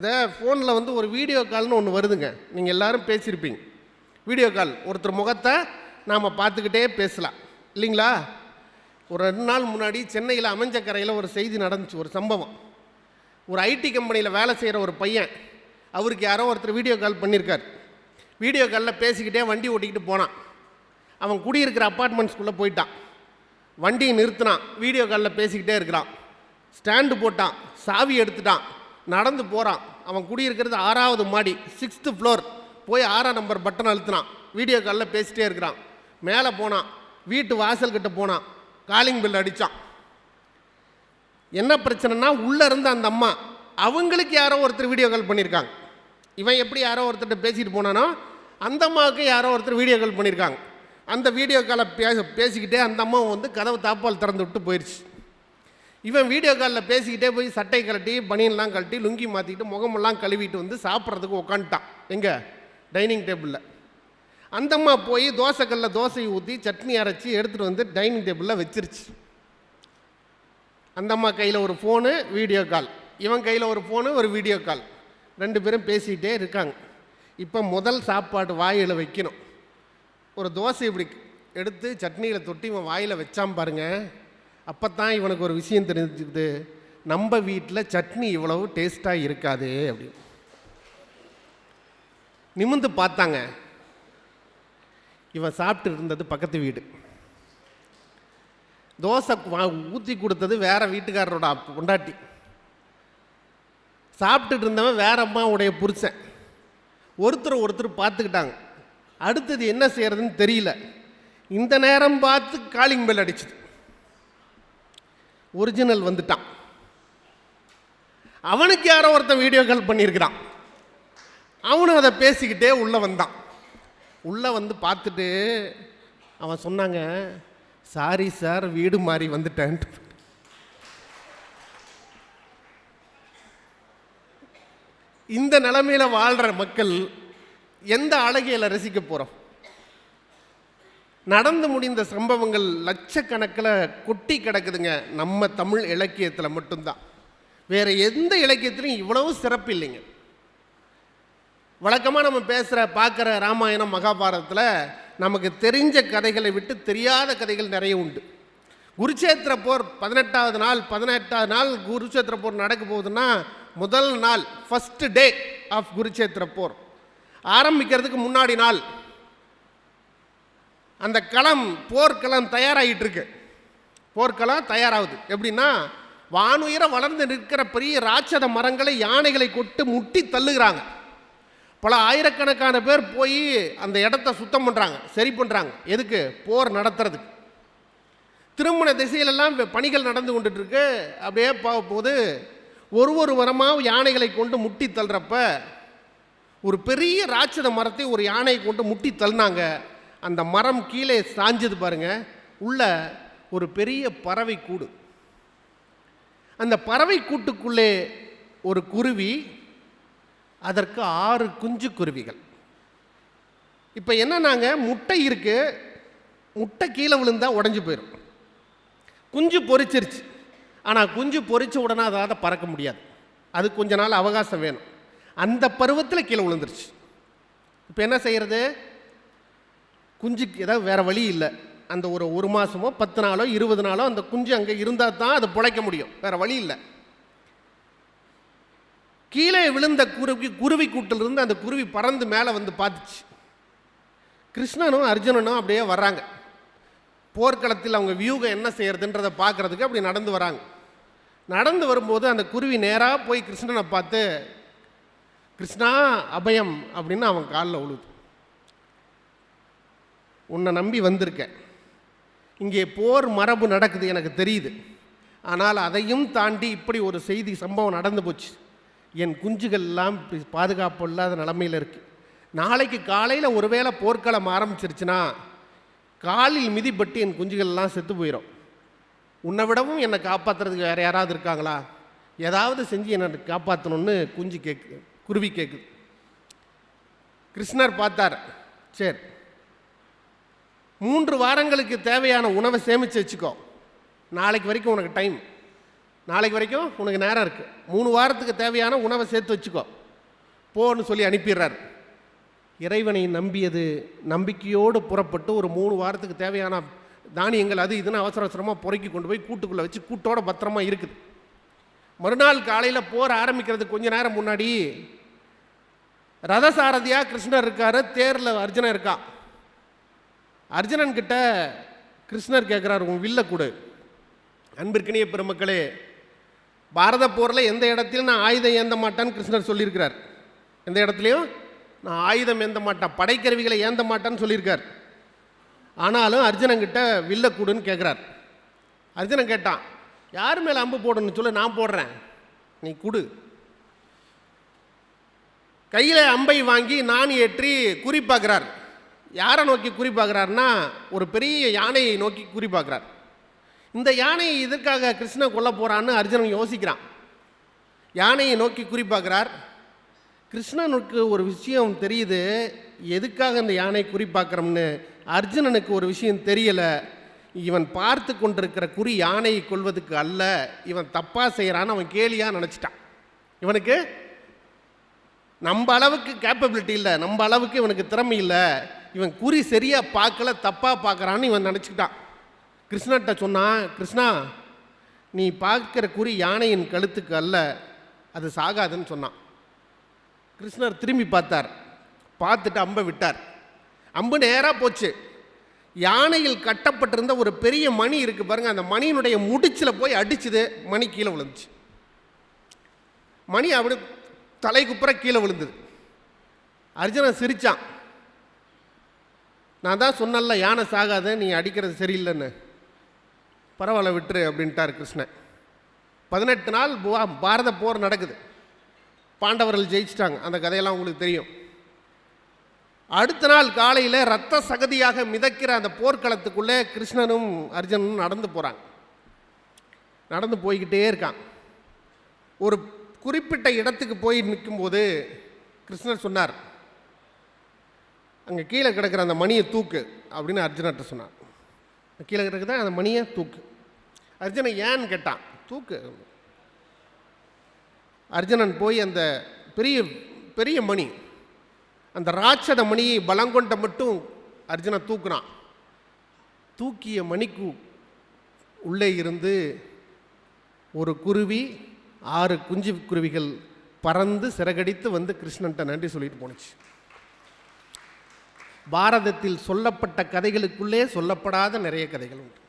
இந்த ஃபோனில் வந்து ஒரு வீடியோ கால்னு ஒன்று வருதுங்க. நீங்கள் எல்லோரும் பேசியிருப்பீங்க. வீடியோ கால் ஒருத்தர் முகத்தை நாம் பார்த்துக்கிட்டே பேசலாம் இல்லைங்களா? ஒரு 2 நாள் முன்னாடி சென்னையில் அமைஞ்சக்கரையில் ஒரு செய்தி நடந்துச்சு, ஒரு சம்பவம். ஒரு ஐடி கம்பெனியில் வேலை செய்கிற ஒரு பையன், அவருக்கு யாரோ ஒருத்தர் வீடியோ கால் பண்ணியிருக்கார். வீடியோ காலில் பேசிக்கிட்டே வண்டி ஓட்டிக்கிட்டு போனான். அவன் குடியிருக்கிற அப்பார்ட்மெண்ட்ஸ்குள்ளே போயிட்டான். வண்டியை நிறுத்தினான், வீடியோ காலில் பேசிக்கிட்டே இருக்கிறான். ஸ்டாண்டு போட்டான், சாவி எடுத்துட்டான், நடந்து போகிறான். அவன் குடியிருக்கிறது 6வது மாடி, 6th ஃப்ளோர். போய் 6ஆம் நம்பர் பட்டன் அழுத்தினான், வீடியோ காலில் பேசிகிட்டே இருக்கிறான். மேலே போனான், வீட்டு வாசல்கிட்ட போனான், காலிங் பெல் அடித்தான். என்ன பிரச்சனைனா, உள்ளே இருந்த அந்த அம்மா அவங்களுக்கு யாரோ ஒருத்தர் வீடியோ கால் பண்ணியிருக்காங்க. இவன் எப்படி யாரோ ஒருத்தர்கிட்ட பேசிட்டு போனானோ அந்த அம்மாவுக்கு யாரோ ஒருத்தர் வீடியோ கால் பண்ணியிருக்காங்க. அந்த வீடியோ காலை பேசிக்கிட்டே அந்த அம்மா வந்து கதவு தாப்பால் திறந்து விட்டு போயிடுச்சு. இவன் வீடியோ காலில் பேசிக்கிட்டே போய் சட்டை கழட்டி, பனியன்லாம் கழட்டி, லுங்கி மாற்றிக்கிட்டு, முகமெல்லாம் கழுவிட்டு வந்து சாப்பிட்றதுக்கு உட்காந்துட்டான். எங்கே? டைனிங் டேபிளில். அந்தம்மா போய் தோசைக்கல்லில் தோசையை ஊற்றி சட்னி அரைச்சி எடுத்துகிட்டு வந்து டைனிங் டேபிளில் வச்சிருச்சு. அந்தம்மா கையில் ஒரு ஃபோனு, வீடியோ கால். இவன் கையில் ஒரு ஃபோனு, ஒரு வீடியோ கால். 2 பேரும் பேசிக்கிட்டே இருக்காங்க. இப்போ முதல் சாப்பாடு வாயில் வைக்கணும். ஒரு தோசை இப்படி எடுத்து சட்னியில் தொட்டி இவன் வாயில் வச்சான் பாருங்க. அப்போ தான் இவனுக்கு ஒரு விஷயம் தெரிஞ்சுக்குது, நம்ம வீட்டில் சட்னி இவ்வளவு டேஸ்ட்டாக இருக்காது அப்படின்னு. நிமிந்து பார்த்தாங்க. இவன் சாப்பிட்டு இருந்தது பக்கத்து வீடு. தோசை ஊற்றி கொடுத்தது வேற வீட்டுக்காரரோட பொண்டாட்டி. சாப்பிட்டுட்டு இருந்தவன் வேற அம்மாவுடைய புருஷன். ஒருத்தர் பார்த்துக்கிட்டாங்க. அடுத்தது என்ன செய்யறதுன்னு தெரியல. இந்த நேரம் பார்த்து காலிங் பெல் அடிச்சுது. ஒரிஜினல் வந்துட்டான். அவனுக்கு யாரோ ஒருத்தன் வீடியோ கால் பண்ணியிருக்கிறான். அவனும் அதை பேசிக்கிட்டே உள்ளே வந்தான். உள்ளே வந்து பார்த்துட்டு அவன் சொன்னாங்க, சாரி சார், வீடு மாறி வந்துட்டேன். இந்த நிலைமையில் வாழ்கிற மக்கள் எந்த அழகியலை ரசிக்க போகிறோம்? நடந்து முடிந்த சம்பவங்கள் லட்சக்கணக்கில் கொட்டி கிடக்குதுங்க நம்ம தமிழ் இலக்கியத்தில் மட்டும்தான். வேறு எந்த இலக்கியத்திலையும் இவ்வளவு சிறப்பு இல்லைங்க. வழக்கமாக நம்ம பேசுகிற பார்க்குற ராமாயணம் மகாபாரதத்தில் நமக்கு தெரிஞ்ச கதைகளை விட்டு தெரியாத கதைகள் நிறைய உண்டு. குருச்சேத்திர போர் 18வது நாள் குருச்சேத்திர போர் நடக்க போகுதுன்னா, முதல் நாள் ஃபஸ்ட் டே ஆஃப் குருச்சேத்திர போர் ஆரம்பிக்கிறதுக்கு முன்னாடி நாள் அந்த போர்க்களம் தயாராகிட்டு இருக்கு. போர்க்களம் தயாராகுது. எப்படின்னா, வானுயர வளர்ந்து நிற்கிற பெரிய ராட்சத மரங்களை யானைகளை கொட்டு முட்டி தள்ளுகிறாங்க. பல ஆயிரக்கணக்கான பேர் போய் அந்த இடத்த சுத்தம் பண்ணுறாங்க, சரி பண்ணுறாங்க. எதுக்கு? போர் நடத்துறதுக்கு. திருமண திசையிலெல்லாம் பணிகள் நடந்து கொண்டுட்டு இருக்கு. அப்படியே போகும்போது ஒரு மரமாக யானைகளை கொண்டு முட்டி தள்ளுறப்ப ஒரு பெரிய ராட்சத மரத்தை ஒரு யானையை கொண்டு முட்டி தள்ளினாங்க. அந்த மரம் கீழே சாஞ்சது பாருங்க. உள்ள ஒரு பெரிய பறவை கூடு. அந்த பறவை கூட்டுக்குள்ளே ஒரு குருவி, அதற்கு 6 குஞ்சு குருவிகள். இப்போ என்னன்னாங்க, முட்டை இருக்கு, முட்டை கீழே விழுந்தா உடஞ்சி போயிடும். குஞ்சு பொரிச்சிருச்சு. ஆனால் குஞ்சு பொரிச்ச உடனே அதாவது பறக்க முடியாது. அது கொஞ்ச நாள் அவகாசம் வேணும். அந்த பருவத்தில் கீழே விழுந்துருச்சு. இப்போ என்ன செய்கிறது? குஞ்சுக்கு ஏதாவது வேறு வழி இல்லை. அந்த ஒரு மாதமோ 10 நாளோ 20 நாளோ அந்த குஞ்சு அங்கே இருந்தால் தான் அது பிழைக்க முடியும். வேறு வழி இல்லை. கீழே விழுந்த குருவி கூட்டிலிருந்து அந்த குருவி பறந்து மேலே வந்து பார்த்துச்சு. கிருஷ்ணனும் அர்ஜுனனும் அப்படியே வர்றாங்க. போர்க்களத்தில் அவங்க வியூகம் என்ன செய்யறதுன்றதை பார்க்குறதுக்கு அப்படி நடந்து வராங்க. நடந்து வரும்போது அந்த குருவி நேராக போய் கிருஷ்ணனை பார்த்து, கிருஷ்ணா அபயம் அப்படின்னு அவன் காலில் உழுது. உன்னை நம்பி வந்திருக்கேன். இங்கே போர் மரபு நடக்குது எனக்கு தெரியுது. ஆனால் அதையும் தாண்டி இப்படி ஒரு செய்தி சம்பவம் நடந்து போச்சு. என் குஞ்சுகள்லாம் பாதுகாப்பு இல்லாத நிலைமையில் இருக்குது. நாளைக்கு காலையில் ஒருவேளை போர்க்களம் ஆரம்பிச்சிருச்சுன்னா காலில் மிதிப்பட்டு என் குஞ்சுகள்லாம் செத்து போயிடும். உன்னை விடவும் என்னை காப்பாற்றுறதுக்கு வேறு யாராவது இருக்காங்களா? ஏதாவது செஞ்சு என்னை காப்பாற்றணும்னு குருவி கேட்குது. கிருஷ்ணர் பார்த்தார். சரி, 3 வாரங்களுக்கு தேவையான உணவை சேமித்து வச்சுக்கோ. நாளைக்கு வரைக்கும் உனக்கு டைம். நாளைக்கு வரைக்கும் உனக்கு நேரம் இருக்குது, 3 வாரத்துக்கு தேவையான உணவை சேர்த்து வச்சுக்கோ போன்னு சொல்லி அனுப்பிடுறார். இறைவனை நம்பியது நம்பிக்கையோடு புறப்பட்டு ஒரு 3 வாரத்துக்கு தேவையான தானியங்கள் அது இதுன்னு அவசர அவசரமாக பொறுக்கி கொண்டு போய் கூட்டுக்குள்ளே வச்சு கூட்டோட பத்திரமா இருக்குது. மறுநாள் காலையில் போர் ஆரம்பிக்கிறதுக்கு கொஞ்ச நேரம் முன்னாடி ரதசாரதியாக கிருஷ்ணர் இருக்கார், தேரில் அர்ஜுனன் இருக்கான். அர்ஜுனன் கிட்ட கிருஷ்ணர் கேட்குறாரு, உன் வில்ல கொடு. அன்பிற்கினிய பெருமக்களே, பாரத போரில் எந்த இடத்திலும் நான் ஆயுதம் ஏந்த மாட்டேன்னு கிருஷ்ணர் சொல்லியிருக்கிறார். எந்த இடத்துலையும் நான் ஆயுதம் ஏந்த மாட்டேன், படைக்கருவிகளை ஏந்த மாட்டேன்னு சொல்லியிருக்கார். ஆனாலும் அர்ஜுனங்கிட்ட வில்ல கூடுன்னு கேட்குறார். அர்ஜுனன் கேட்டான், யார் மேலே அம்பு போடணும்னு சொல்லி, நான் போடுறேன், நீ கொடு. கையில் அம்பை வாங்கி நான் ஏற்றி குறிப்பாக்குறார். யாரை நோக்கி குறிப்பாக்குறாருன்னா, ஒரு பெரிய யானையை நோக்கி குறிப்பாக்குறார். இந்த யானையை இதற்காக கிருஷ்ணன் கொல்ல போகிறான்னு அர்ஜுனன் யோசிக்கிறான். யானையை நோக்கி குறிப்பாக்குறார். கிருஷ்ணனுக்கு ஒரு விஷயம் தெரியுது, எதுக்காக இந்த யானை குறிப்பாக்குறோம்னு. அர்ஜுனனுக்கு ஒரு விஷயம் தெரியலை, இவன் பார்த்து கொண்டிருக்கிற குறி யானையை கொள்வதுக்கு அல்ல, இவன் தப்பாக செய்கிறான்னு அவன் கேலியாக நினச்சிட்டான். இவனுக்கு நம்ம அளவுக்கு கேப்பபிலிட்டி இல்லை, நம்ம அளவுக்கு இவனுக்கு திறமை இல்லை, இவன் குறி சரியாக பார்க்கல, தப்பாக பார்க்குறான்னு இவன் நினச்சிக்கிட்டான். கிருஷ்ணர்கிட்ட சொன்னான், கிருஷ்ணா நீ பார்க்குற குறி யானையின் கழுத்துக்கு அல்ல, அது சாகாதுன்னு சொன்னான். கிருஷ்ணர் திரும்பி பார்த்தார், பார்த்துட்டு அம்பை விட்டார். அம்பு நேராக போச்சு. யானையில் கட்டப்பட்டிருந்த ஒரு பெரிய மணி இருக்குது பாருங்கள், அந்த மணியினுடைய முடிச்சில் போய் அடிச்சுது, மணி கீழே விழுந்துச்சு. மணி அப்படி தலைக்குப்புற கீழே விழுந்தது. அர்ஜுனன் சிரித்தான். நான் தான் சொன்னல யானை சாகாத, நீ அடிக்கிறது சரியில்லைன்னு. பரவாயில்ல விட்டுரு அப்படின்ட்டார் கிருஷ்ணன். 18 நாள் பாரத போர் நடக்குது. பாண்டவர்கள் ஜெயிச்சிட்டாங்க, அந்த கதையெல்லாம் உங்களுக்கு தெரியும். அடுத்த நாள் காலையில் இரத்த சகதியாக மிதக்கிற அந்த போர்க்களத்துக்குள்ளே கிருஷ்ணனும் அர்ஜுனனும் நடந்து போகிறாங்க. நடந்து போய்கிட்டே இருக்கான். ஒரு குறிப்பிட்ட இடத்துக்கு போய் நிற்கும்போது கிருஷ்ணர் சொன்னார், அங்கே கீழே கிடக்கிற அந்த மணியை தூக்கு அப்படின்னு அர்ஜுனர்கிட்ட சொன்னார். கீழே கிடக்குதா அந்த மணியை தூக்கு. அர்ஜுனன் ஏன்னு கேட்டான். தூக்கு. அர்ஜுனன் போய் அந்த பெரிய பெரிய மணி, அந்த ராட்சத மணியை பலங்கொண்ட மட்டும் அர்ஜுனன் தூக்குனான். தூக்கிய மணிக்கு உள்ளே இருந்து ஒரு குருவி, 6 குஞ்சு குருவிகள் பறந்து சிறகடித்து வந்து கிருஷ்ணன்ட்ட நன்றி சொல்லிட்டு போணுச்சு. பாரதத்தில் சொல்லப்பட்ட கதைகளுக்குள்ளே சொல்லப்படாத நிறைய கதைகள் உண்டு.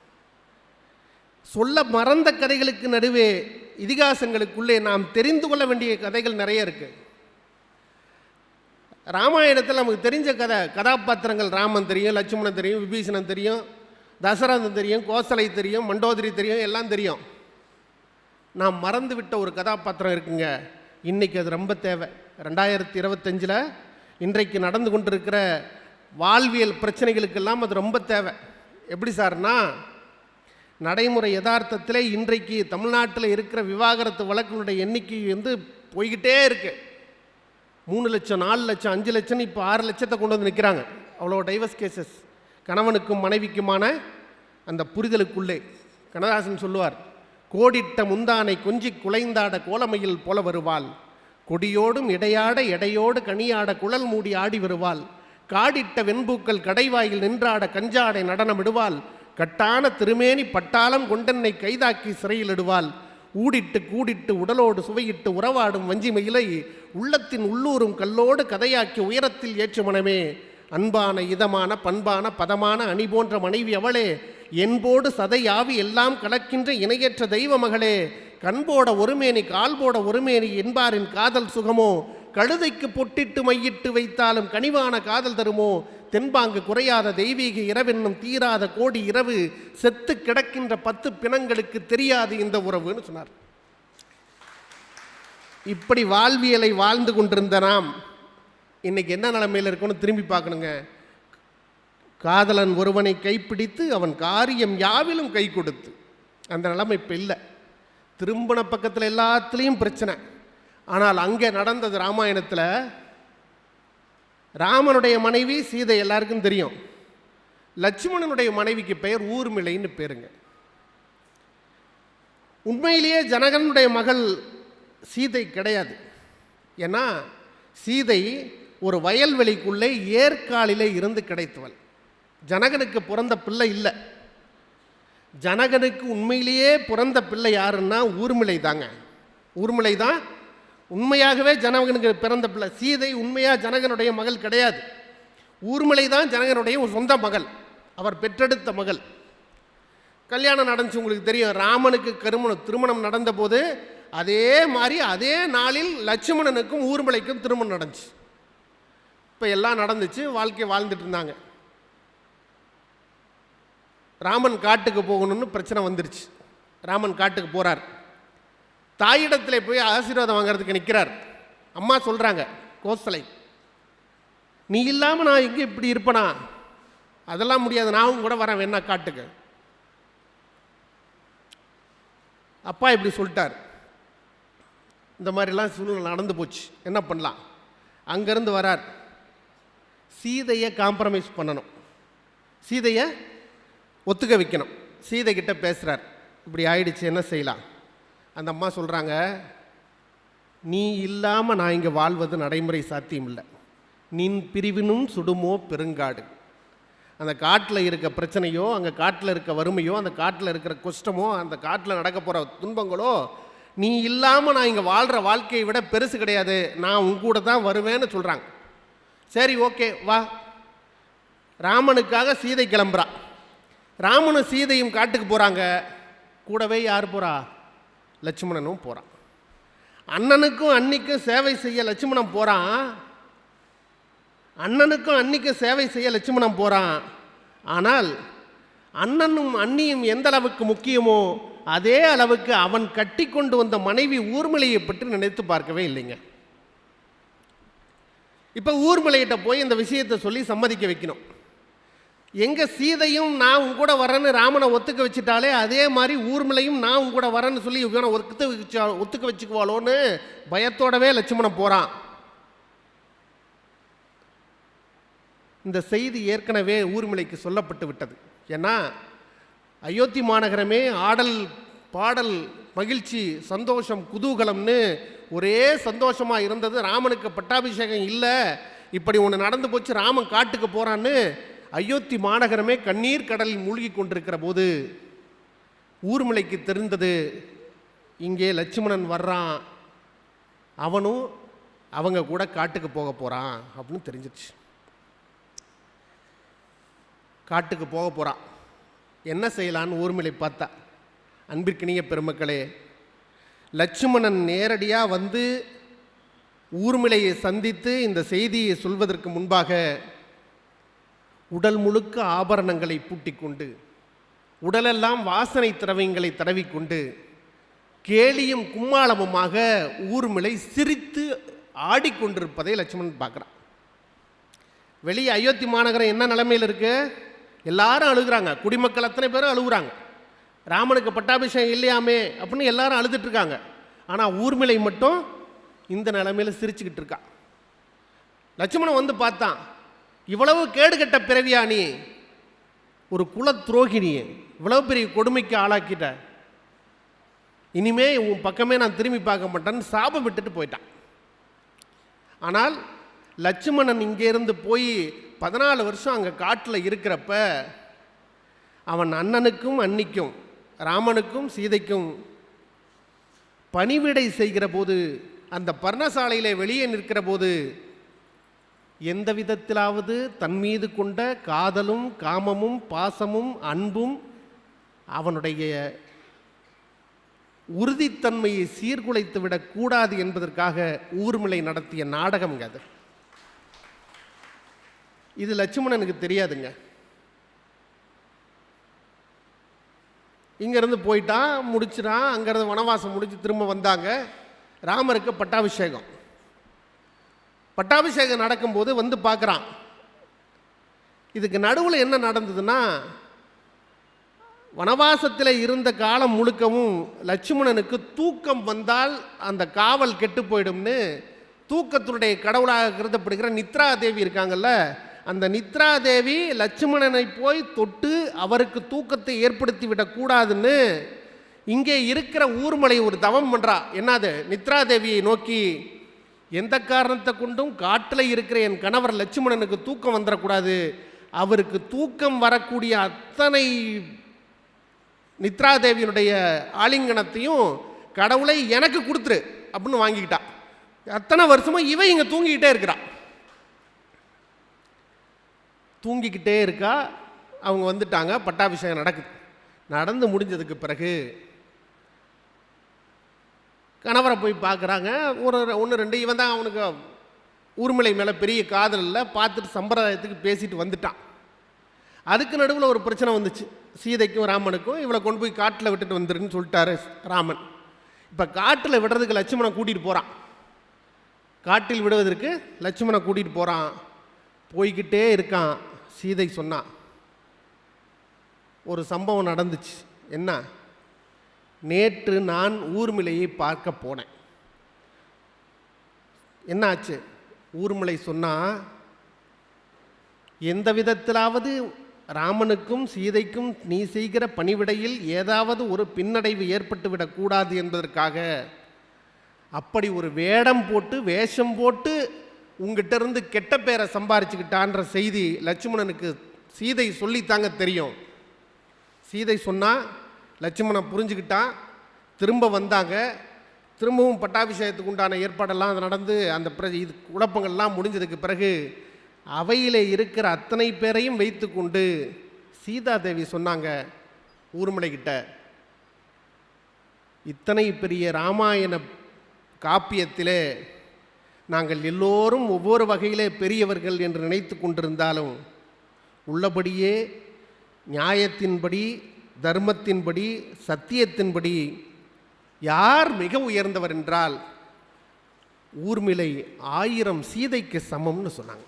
சொல்ல மறந்த கதைகளுக்கு நடுவே இதிகாசங்களுக்குள்ளே நாம் தெரிந்து கொள்ள வேண்டிய கதைகள் நிறைய இருக்கு. ராமாயணத்தில் நமக்கு தெரிஞ்ச கதாபாத்திரங்கள், ராமன் தெரியும், லட்சுமணன் தெரியும், விபீஷணன் தெரியும், தசரதன் தெரியும், கோசலை தெரியும், மண்டோதரி தெரியும், எல்லாம் தெரியும். நாம் மறந்து விட்ட ஒரு கதாபாத்திரம் இருக்குங்க, இன்றைக்கி அது ரொம்ப தேவை. 2025 இன்றைக்கு நடந்து கொண்டிருக்கிற வாழ்வியல் பிரச்சனைகளுக்கெல்லாம் அது ரொம்ப தேவை. எப்படி சார்னா, நடைமுறை யதார்த்தத்தில் இன்றைக்கு தமிழ்நாட்டில் இருக்கிற விவாகரத்து வழக்குகளுடைய எண்ணிக்கை போய்கிட்டே இருக்கு. 3 லட்சம், 4 லட்சம், 5 லட்சம், இப்போ 6 லட்சத்தை கொண்டு வந்து நிற்கிறாங்க. அவ்வளோ டைவர்ஸ் கேசஸ். கணவனுக்கும் மனைவிக்குமான அந்த புரிதலுக்குள்ளே கண்ணதாசன் சொல்லுவார், கோடிட்ட முந்தானை கொஞ்சி குலைந்தாட கோலமையில் போல வருவாள், கொடியோடும் இடையாட எடையோடு கனியாட குழல் மூடி ஆடி வருவாள், காடிட்ட வெண்பூக்கள் கடைவாயில் நின்றாட கஞ்சாடை நடனமிடுவாள், கட்டான திருமேனி பட்டாளம் கொண்டென்னை கைதாக்கி சிறையில் இடுவாள், ஊடிட்டு கூடிட்டு உடலோடு சுவையிட்டு உறவாடும் வஞ்சி மயிலை உள்ளத்தின் உள்ளூரும் கல்லோடு கதையாக்கி உயரத்தில் ஏற்று மனமே, அன்பான இதமான பண்பான பதமான அணி போன்ற மனைவி அவளே, என்போடு சதை ஆவி எல்லாம் கலக்கின்ற இணையற்ற தெய்வ மகளே, கண்போட ஒருமேனி கால்போட ஒருமேனி என்பாரின் காதல் சுகமோ, கழுதைக்கு பொட்டிட்டு மையிட்டு வைத்தாலும் கனிவான காதல் தருமோ, தென்பாங்கு குறையாத தெய்வீக இரவென்னும் தீராத கோடி இரவு, செத்து கிடக்கின்ற 10 பிணங்களுக்கு தெரியாது இந்த உறவுன்னு சொன்னார். இப்படி வாழ்வியலை வாழ்ந்து கொண்டிருந்த நாம் இன்னைக்கு என்ன நிலைமையில் இருக்கணும் திரும்பி பார்க்கணுங்க. காதலன் ஒருவனை கைப்பிடித்து அவன் காரியம் யாவிலும் கை கொடுத்து, அந்த நிலைமை இப்போ இல்லை. திரும்பின பக்கத்தில் எல்லாத்துலேயும் பிரச்சனை. ஆனால் அங்கே நடந்தது ராமாயணத்தில், ராமனுடைய மனைவி சீதை எல்லாருக்கும் தெரியும். லட்சுமணனுடைய மனைவிக்கு பெயர் ஊர்மிளைன்னு பேருங்க. உண்மையிலேயே ஜனகனுடைய மகள் சீதை கிடையாது. ஏன்னா சீதை ஒரு வயல்வெளிக்குள்ளே ஏற்காலிலே இருந்து கிடைத்தவள். ஜனகனுக்கு பிறந்த பிள்ளை இல்லை. ஜனகனுக்கு உண்மையிலேயே பிறந்த பிள்ளை யாருன்னா ஊர்மிளை தாங்க. ஊர்மிளை தான் உண்மையாகவே ஜனகனுக்கு பிறந்த பிள்ளை. சீதை உண்மையாக ஜனகனுடைய மகள் கிடையாது. ஊர்மிளை தான் ஜனகனுடைய சொந்த மகள், அவர் பெற்றெடுத்த மகள். கல்யாணம் நடந்துச்சு, உங்களுக்கு தெரியும். ராமனுக்கு திருமணம் நடந்தபோது அதே மாதிரி அதே நாளில் லட்சுமணனுக்கும் ஊர்மிளைக்கும் திருமணம் நடந்துச்சு. இப்போ எல்லாம் நடந்துச்சு, வாழ்க்கையை வாழ்ந்துட்டு இருந்தாங்க. ராமன் காட்டுக்கு போகணும்னு பிரச்சனை வந்துருச்சு. ராமன் காட்டுக்கு போகிறார். தாயிடத்தில் போய் ஆசீர்வாதம் வாங்கிறதுக்கு நிற்கிறார். அம்மா சொல்கிறாங்க, கோசலை, நீ இல்லாமல் நான் எங்கே இப்படி இருப்பேனா? அதெல்லாம் முடியாது, நானும் கூட வரேன் வேணா காட்டுக்கு. அப்பா இப்படி சொல்லிட்டார். இந்த மாதிரிலாம் சூழ்நிலை நடந்து போச்சு, என்ன பண்ணலாம்? அங்கேருந்து வரார். சீதையை காம்ப்ரமைஸ் பண்ணணும், சீதையை ஒத்துக்க வைக்கணும். சீதை கிட்ட பேசுகிறார், இப்படி ஆயிடுச்சு, என்ன செய்யலாம்? அந்த அம்மா சொல்கிறாங்க, நீ இல்லாமல் நான் இங்கே வாழ்வது நடைமுறை சாத்தியம் இல்லை. நின் பிரிவினும் சுடுமோ பெருங்காடு. அந்த காட்டில் இருக்க பிரச்சனையோ, அங்கே காட்டில் இருக்க வறுமையோ, அந்த காட்டில் இருக்கிற கஷ்டமோ, அந்த காட்டில் நடக்க போகிற துன்பங்களோ, நீ இல்லாமல் நான் இங்கே வாழ்கிற வாழ்க்கையை விட பெருசு கிடையாது, நான் உன் கூட தான் வருவேன்னு சொல்கிறாங்க. சரி, ஓகே, வா. ராமனுக்காக சீதை கிளம்புறா. ராமனும் சீதையும் காட்டுக்கு போகிறாங்க. கூடவே யார் போகிறா? லட்சுமணனும் போகிறான். அண்ணனுக்கும் அன்னிக்கும் சேவை செய்ய லட்சுமணன் போகிறான். அண்ணனுக்கும் அன்னிக்கும் சேவை செய்ய லட்சுமணன் போகிறான். ஆனால் அண்ணனும் அண்ணியும் எந்த அளவுக்கு முக்கியமோ அதே அளவுக்கு அவன் கட்டி கொண்டு வந்த மனைவி ஊர்மிளையை பற்றி நினைத்து பார்க்கவே இல்லைங்க. இப்போ ஊர்மிளையிட்ட போய் இந்த விஷயத்தை சொல்லி சம்மதிக்க வைக்கணும். எங்கள் சீதையும் நான் உன் கூட வரேன்னு ராமனை ஒத்துக்க வச்சுட்டாலே, அதே மாதிரி ஊர்மிளையும் நான் உன் கூட வரேன்னு சொல்லி இவனை ஒத்துக்க வச்சுக்குவாளோன்னு பயத்தோடவே லட்சுமணன் போகிறான். இந்த செய்தி ஏற்கனவே ஊர்மிளைக்கு சொல்லப்பட்டு விட்டது. ஏன்னா அயோத்தி மாநகரமே ஆடல் பாடல் மகிழ்ச்சி சந்தோஷம் குதூகலம்னு ஒரே சந்தோஷமாக இருந்தது. ராமனுக்கு பட்டாபிஷேகம் இல்லை, இப்படி ஒன்று நடந்து போச்சு, ராமன் காட்டுக்கு போகிறான்னு அயோத்தி மாநகரமே கண்ணீர் கடலில் மூழ்கி கொண்டிருக்கிற போது ஊர்மிளைக்கு தெரிந்தது, இங்கே லட்சுமணன் வர்றான், அவனும் அவங்க கூட காட்டுக்கு போக போகிறான் அப்படின்னு தெரிஞ்சிருச்சு. காட்டுக்கு போக போகிறான். என்ன செய்யலான்னு ஊர்மிளை பார்த்தா, அன்பிற்கினிய பெருமக்களே, லட்சுமணன் நேரடியாக வந்து ஊர்மிளையை சந்தித்து இந்த செய்தியை சொல்வதற்கு முன்பாக உடல் முழுக்க ஆபரணங்களை பூட்டிக்கொண்டு, உடலெல்லாம் வாசனை திரவியங்களை தடவிக்கொண்டு, கேலியும் கும்மாளமுமாக ஊர்மிளை சிரித்து ஆடிக்கொண்டிருப்பதை லட்சுமணன் பார்க்குறான். வெளியே அயோத்தி மாநகரம் என்ன நிலைமையில் இருக்கு? எல்லாரும் அழுகுறாங்க, குடிமக்கள் அத்தனை பேரும் அழுகுறாங்க. ராமனுக்கு பட்டாபிஷேகம் இல்லையாமே அப்படின்னு எல்லாரும் அழுதுட்டுருக்காங்க. ஆனால் ஊர்மிளை மட்டும் இந்த நிலைமையில் சிரிச்சுக்கிட்டு இருக்கா. லட்சுமணன் வந்து பார்த்தான், இவ்வளவு கேடுகட்ட பிறவியா நீ, ஒரு குல துரோகிணியை இவ்வளவு பெரிய கொடுமைக்கு ஆளாக்கிட்ட, இனிமே உன் பக்கமே நான் திரும்பி பார்க்க மாட்டேன்னு சாபம் விட்டுட்டு போயிட்டான். ஆனால் லட்சுமணன் இங்கேருந்து போய் 14 வருஷம் அங்கே காட்டில் இருக்கிறப்ப அவன் அண்ணனுக்கும் அன்னிக்கும் ராமனுக்கும் சீதைக்கும் பணிவிடை செய்கிற போது, அந்த பர்ணசாலையிலே வெளியே நிற்கிற போது எந்த விதத்திலாவது தன் மீது கொண்ட காதலும் காமமும் பாசமும் அன்பும் அவனுடைய உறுதித்தன்மையை சீர்குலைத்து விடக்கூடாது என்பதற்காக ஊர்மிளை நடத்திய நாடகம் அது. இது லட்சுமணனுக்கு தெரியாதுங்க. இங்கேருந்து போயிட்டான், முடிச்சிடான். அங்கேருந்து வனவாசம் முடிச்சு திரும்ப வந்தாங்க. ராமருக்கு பட்டாபிஷேகம். பட்டாபிஷேகம் நடக்கும்போது வந்து பார்க்குறான். இதுக்கு நடுவில் என்ன நடந்ததுன்னா, வனவாசத்தில் இருந்த காலம் முழுக்கவும் லட்சுமணனுக்கு தூக்கம் வந்தால் அந்த காவல் கெட்டு போயிடும்னு தூக்கத்தினுடைய கடவுளாக கருதப்படுகிற நித்ரா தேவி இருக்காங்கல்ல, அந்த நித்ரா தேவி லட்சுமணனை போய் தொட்டு அவருக்கு தூக்கத்தை ஏற்படுத்தி விடக்கூடாதுன்னு இங்கே இருக்கிற ஊர்மலை ஒரு தவம் பண்ணுறா. என்னது? நித்ரா தேவியை நோக்கி, எந்த காரணத்தை கொண்டும் காட்டில் இருக்கிற என் கணவர் லட்சுமணனுக்கு தூக்கம் வந்துடக்கூடாது, அவருக்கு தூக்கம் வரக்கூடிய அத்தனை நித்ரா தேவியினுடைய ஆலிங்கனத்தையும் கடவுளை எனக்கு கொடுத்துரு அப்படின்னு வாங்கிக்கிட்டா. அத்தனை வருஷமும் இவன் இங்கே தூங்கிக்கிட்டே இருக்கிறா. தூங்கிக்கிட்டே இருக்கா. அவங்க வந்துட்டாங்க. பட்டாபிஷேகம் நடக்குது. நடந்து முடிஞ்சதுக்கு பிறகு கணவரை போய் பார்க்குறாங்க. ஒரு ஒன்று ரெண்டு, இவன் தான் அவனுக்கு ஊர்மிளை மேலே பெரிய காதல் இல்லை, பார்த்துட்டு சம்பிரதாயத்துக்கு பேசிட்டு வந்துட்டான். அதுக்கு நடுவில் ஒரு பிரச்சனை வந்துச்சு. சீதைக்கும் ராமனுக்கும் இவளை கொண்டு போய் காட்டில் விட்டுட்டு வந்துருன்னு சொல்லிட்டாரு ராமன். இப்போ காட்டில் விடுறதுக்கு லட்சுமணனை கூட்டிகிட்டு போகிறான். காட்டில் விடுவதற்கு லட்சுமணனை கூட்டிகிட்டு போகிறான். போய்கிட்டே இருக்கான். சீதை சொன்னான், ஒரு சம்பவம் நடந்துச்சு. என்ன? நேற்று நான் ஊர்மிளையை பார்க்க போனேன். என்ன ஆச்சு? ஊர்மிளை சொன்னா, எந்த விதத்திலாவது ராமனுக்கும் சீதைக்கும் நீ செய்கிற பணிவிடையில் ஏதாவது ஒரு பின்னடைவு ஏற்பட்டு விடக்கூடாது என்பதற்காக அப்படி ஒரு வேஷம் போட்டு உங்ககிட்ட இருந்து கெட்ட பேரை சம்பாரிச்சுக்கிட்டான்ற செய்தி லட்சுமணனுக்கு சீதை சொல்லித்தாங்க தெரியும். சீதை சொன்னா, லட்சுமணன் புரிஞ்சுக்கிட்டான். திரும்ப வந்தாங்க. திரும்பவும் பட்டாபிஷேகத்துக்கு உண்டான ஏற்பாடெல்லாம் நடந்து அந்த இது குழப்பங்கள்லாம் முடிஞ்சதுக்கு பிறகு அவையிலே இருக்கிற அத்தனை பேரையும் வைத்து கொண்டு சீதாதேவி சொன்னாங்க ஊர்மிளைகிட்ட, இத்தனை பெரிய ராமாயண காப்பியத்திலே நாங்கள் எல்லோரும் ஒவ்வொரு வகையிலே பெரியவர்கள் என்று நினைத்து கொண்டிருந்தாலும் உள்ளபடியே நியாயத்தின்படி, தர்மத்தின்படி, சத்தியத்தின்படி யார் மிக உயர்ந்தவர் என்றால் ஊர்மிளை 1000 சீதைக்கு சமம்னு சொன்னாங்க.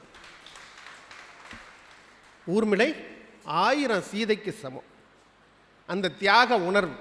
ஊர்மிளை 1000 சீதைக்கு சமம். அந்த தியாக உணர்வு